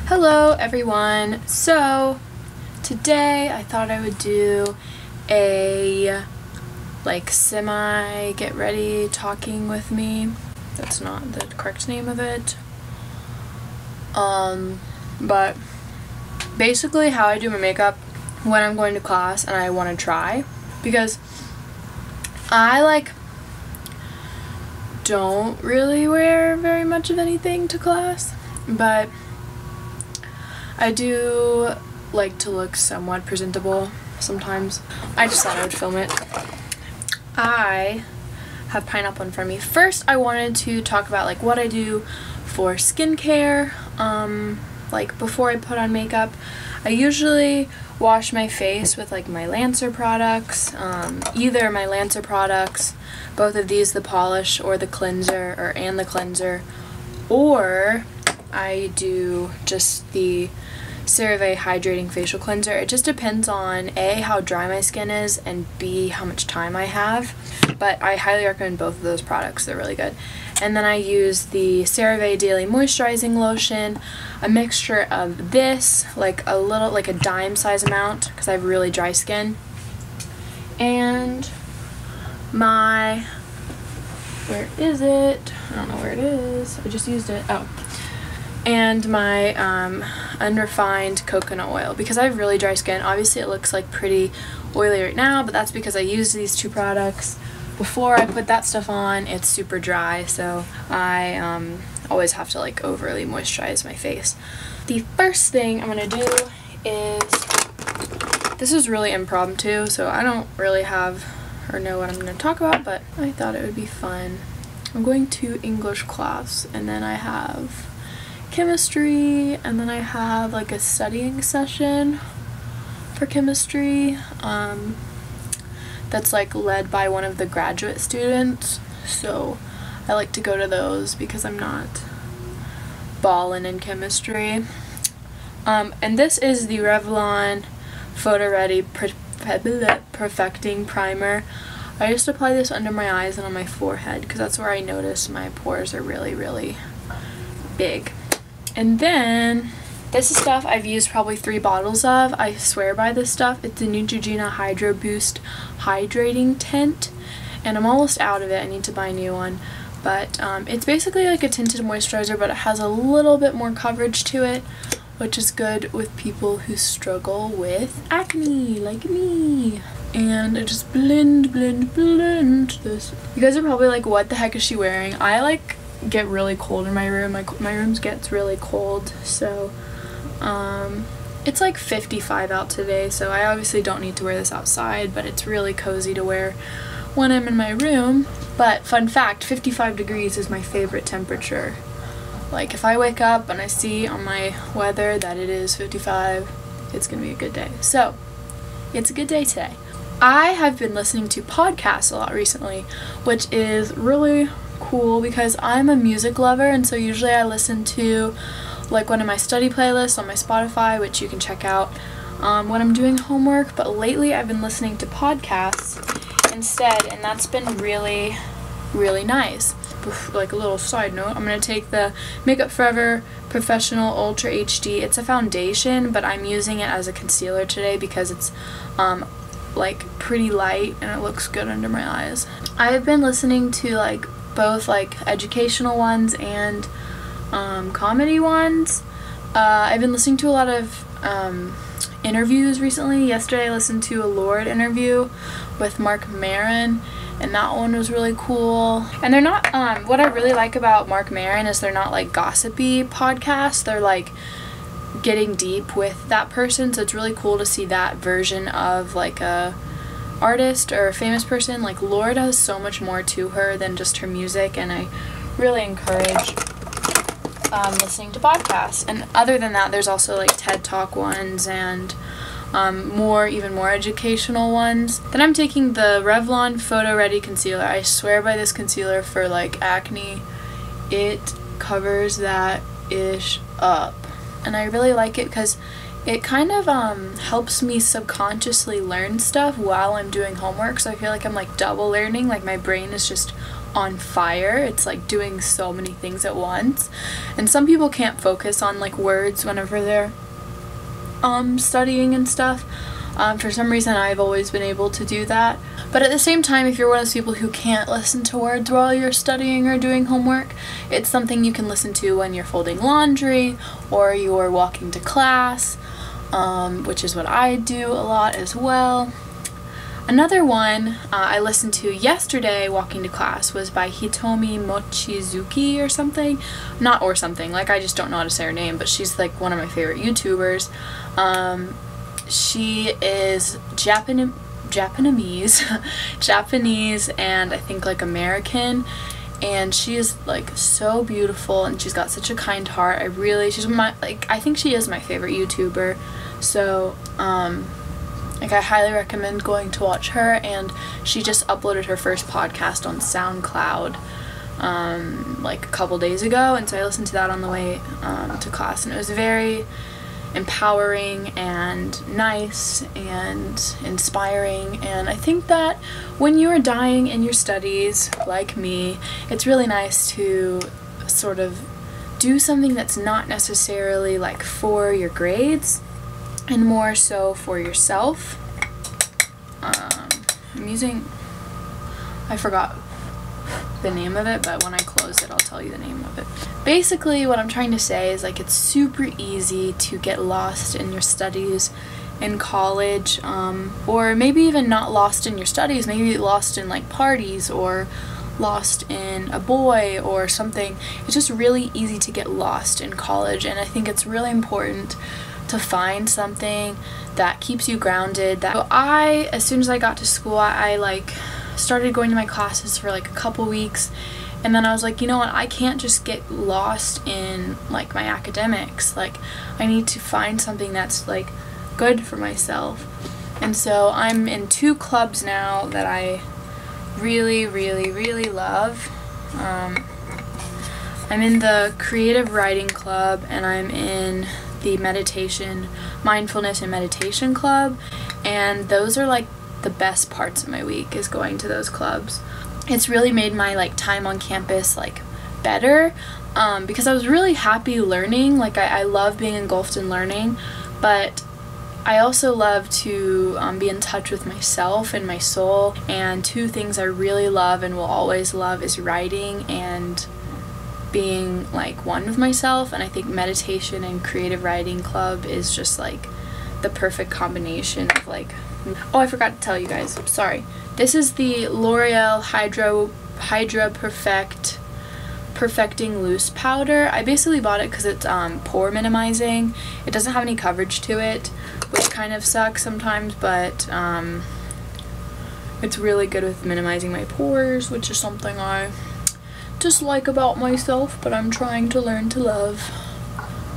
Hello everyone. So today I thought I would do a semi get ready talking with me. That's not the correct name of it. But basically how I do my makeup when I'm going to class and I want to try, because I don't really wear very much of anything to class, but I do like to look somewhat presentable sometimes. I just thought I would film it. I have pineapple in front of me. First, I wanted to talk about what I do for skincare. Before I put on makeup, I usually wash my face with my Lancer products. Either my Lancer products, both of these, the polish or the cleanser, and the cleanser, or I do just the CeraVe Hydrating Facial Cleanser. It just depends on A, how dry my skin is, and B, how much time I have. But I highly recommend both of those products. They're really good. And then I use the CeraVe Daily Moisturizing Lotion, a mixture of this, a dime size amount, because I have really dry skin, and my, where is it? I don't know where it is. I just used it. Oh. And my unrefined coconut oil, because I have really dry skin. Obviously it looks pretty oily right now, but that's because I used these two products before I put that stuff on. It's super dry, so I always have to overly moisturize my face. The first thing I'm gonna do is, this is really impromptu, so I don't really have or know what I'm gonna talk about, but I thought it would be fun. I'm going to English class, and then I have chemistry, and then I have a studying session for chemistry that's led by one of the graduate students, so I like to go to those because I'm not ballin' in chemistry. And this is the Revlon Photo Ready Perfecting Primer. I just apply this under my eyes and on my forehead because that's where I notice my pores are really big. And then this is stuff I've used probably 3 bottles of. I swear by this stuff. It's the Neutrogena Hydro Boost Hydrating Tint, and I'm almost out of it. I need to buy a new one. But it's basically a tinted moisturizer, but it has a little bit more coverage to it, which is good with people who struggle with acne, like me. And I just blend this. You guys are probably what the heck is she wearing? I get really cold in my room. My room gets really cold, so it's 55 out today, so I obviously don't need to wear this outside, but it's really cozy to wear when I'm in my room. But fun fact, 55 degrees is my favorite temperature. If I wake up and I see on my weather that it is 55, it's gonna be a good day. So it's a good day today. I have been listening to podcasts a lot recently, which is really cool because I'm a music lover, and so usually I listen to one of my study playlists on my Spotify, which you can check out when I'm doing homework. But lately I've been listening to podcasts instead, and that's been really nice. A little side note, I'm going to take the Makeup Forever Professional Ultra HD. It's a foundation, but I'm using it as a concealer today because it's pretty light and it looks good under my eyes. I have been listening to both educational ones and comedy ones. I've been listening to a lot of interviews recently. Yesterday I listened to a Lorde interview with Mark Maron, and that one was really cool. And they're not, what I really like about Mark Maron is they're not gossipy podcasts. They're getting deep with that person, so it's really cool to see that version of a artist or a famous person. Lorde has so much more to her than just her music, and I really encourage listening to podcasts. And other than that, there's also TED Talk ones and even more educational ones. Then I'm taking the Revlon Photo Ready Concealer. I swear by this concealer for acne. It covers that ish up, and I really like it because it kind of helps me subconsciously learn stuff while I'm doing homework, so I feel I'm double learning. My brain is just on fire. It's like doing so many things at once, and some people can't focus on like words whenever they're studying and stuff. For some reason I've always been able to do that. But at the same time, if you're one of those people who can't listen to words while you're studying or doing homework, it's something you can listen to when you're folding laundry or you're walking to class, which is what I do a lot as well. Another one I listened to yesterday walking to class was by Hitomi Mochizuki or something. Not or something, like I just don't know how to say her name, but she's like one of my favorite YouTubers. She is Japanese, Japanese and I think like American, and she is like so beautiful and she's got such a kind heart. I think she is my favorite YouTuber, so like I highly recommend going to watch her. And she just uploaded her first podcast on SoundCloud like a couple days ago, and so I listened to that on the way to class, and it was very empowering and nice and inspiring. And I think that when you are dying in your studies like me, it's really nice to sort of do something that's not necessarily like for your grades and more so for yourself. I forgot the name of it, but when I close it I'll tell you the name of it. Basically what I'm trying to say is like it's super easy to get lost in your studies in college, or maybe even not lost in your studies, maybe lost in like parties or lost in a boy or something. It's just really easy to get lost in college, and I think it's really important to find something that keeps you grounded. So as soon as I got to school, I like started going to my classes for like a couple weeks, and then I was like, you know what, I can't just get lost in like my academics. Like I need to find something that's like good for myself. And so I'm in 2 clubs now that I really love. I'm in the creative writing club, and I'm in the mindfulness and meditation club, and those are like the best parts of my week, is going to those clubs. It's really made my like time on campus like better, because I was really happy learning. Like I love being engulfed in learning, but I also love to be in touch with myself and my soul. And 2 things I really love and will always love is writing and being like one with myself. And I think meditation and creative writing club is just like the perfect combination of like, oh, I forgot to tell you guys, sorry. This is the L'Oreal Hydra Perfecting Loose Powder. I basically bought it because it's pore minimizing. It doesn't have any coverage to it, which kind of sucks sometimes, but it's really good with minimizing my pores, which is something I dislike about myself, but I'm trying to learn to love.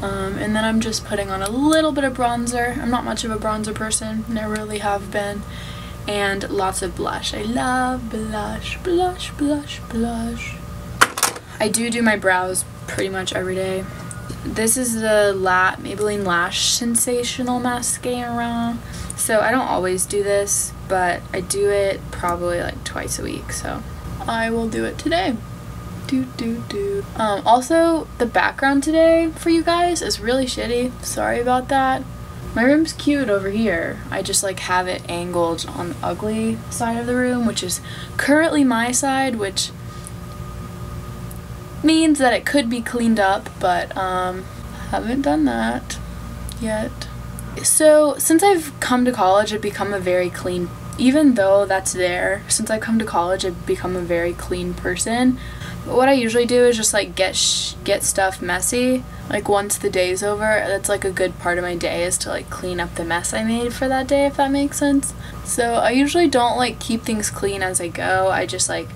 And then I'm just putting on a little bit of bronzer. I'm not much of a bronzer person, never really have been. And lots of blush. I love blush. I do my brows pretty much every day. This is the Maybelline Lash Sensational Mascara. So I don't always do this, but I do it probably like twice a week, so I will do it today. Also, the background today for you guys is really shitty. Sorry about that. My room's cute over here. I just like have it angled on the ugly side of the room, which is currently my side, which means that it could be cleaned up, but haven't done that yet. So since I've come to college, I've become a very clean, even though that's there, since I've come to college, I've become a very clean person. But what I usually do is just like get stuff messy. Like once the day's over, that's like a good part of my day, is to like clean up the mess I made for that day, if that makes sense. So I usually don't like keep things clean as I go. I just like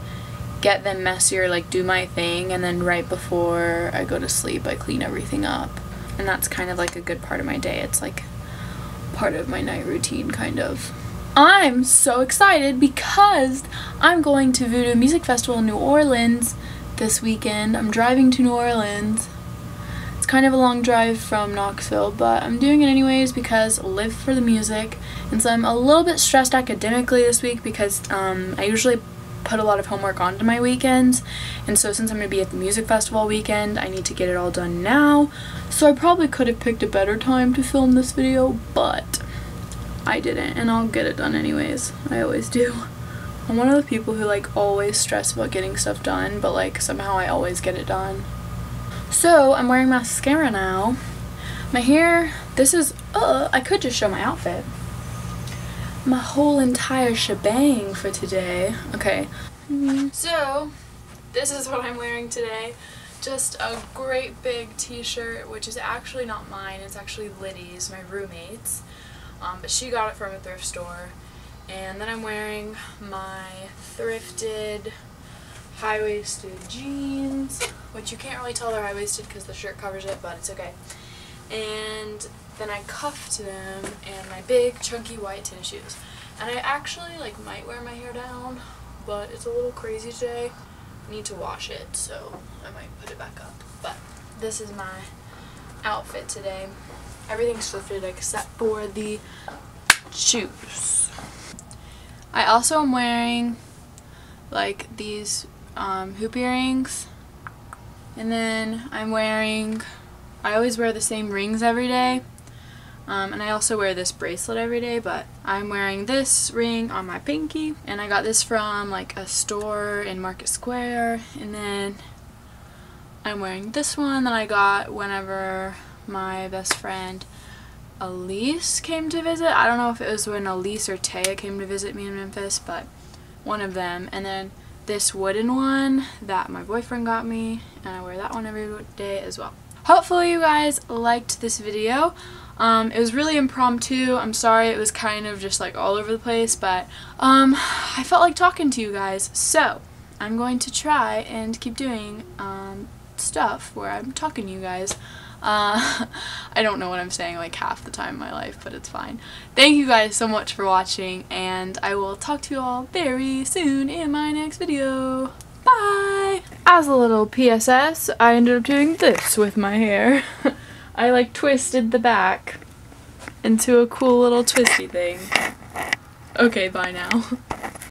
get them messier, like do my thing, and then right before I go to sleep I clean everything up. And that's kind of like a good part of my day. It's like part of my night routine, kind of. I'm so excited because I'm going to Voodoo Music Festival in New Orleans this weekend. I'm driving to New Orleans. It's kind of a long drive from Knoxville, but I'm doing it anyways because I live for the music. And so I'm a little bit stressed academically this week because I usually put a lot of homework onto my weekends, and so since I'm going to be at the music festival weekend, I need to get it all done now. So I probably could have picked a better time to film this video, but I didn't, and I'll get it done anyways. I always do. I'm one of the people who like always stress about getting stuff done, but like somehow I always get it done. So I'm wearing mascara now. My hair, this is, I could just show my outfit. My whole entire shebang for today. Okay. So, this is what I'm wearing today. Just a great big t-shirt, which is actually not mine. It's actually Liddy's, my roommate's. But she got it from a thrift store. And then I'm wearing my thrifted high-waisted jeans, which you can't really tell they're high-waisted because the shirt covers it, but it's okay. And then I cuffed them, and my big chunky white tennis shoes. And I actually like might wear my hair down, but it's a little crazy today. I need to wash it, so I might put it back up. But this is my outfit today. Everything's thrifted except for the shoes. I also am wearing like these hoop earrings, and then I always wear the same rings every day, and I also wear this bracelet every day, but I'm wearing this ring on my pinky, and I got this from like a store in Market Square. And then I'm wearing this one that I got whenever my best friend Elise came to visit. I don't know if it was when Elise or Taya came to visit me in Memphis, but one of them. And then this wooden one that my boyfriend got me, and I wear that one every day as well. Hopefully you guys liked this video. It was really impromptu. I'm sorry it was kind of just like all over the place, but I felt like talking to you guys, so I'm going to try and keep doing stuff where I'm talking to you guys. I don't know what I'm saying like half the time in my life, but it's fine. Thank you guys so much for watching, and I will talk to you all very soon in my next video. Bye! As a little PSS, I ended up doing this with my hair. I like twisted the back into a cool little twisty thing. Okay, bye now.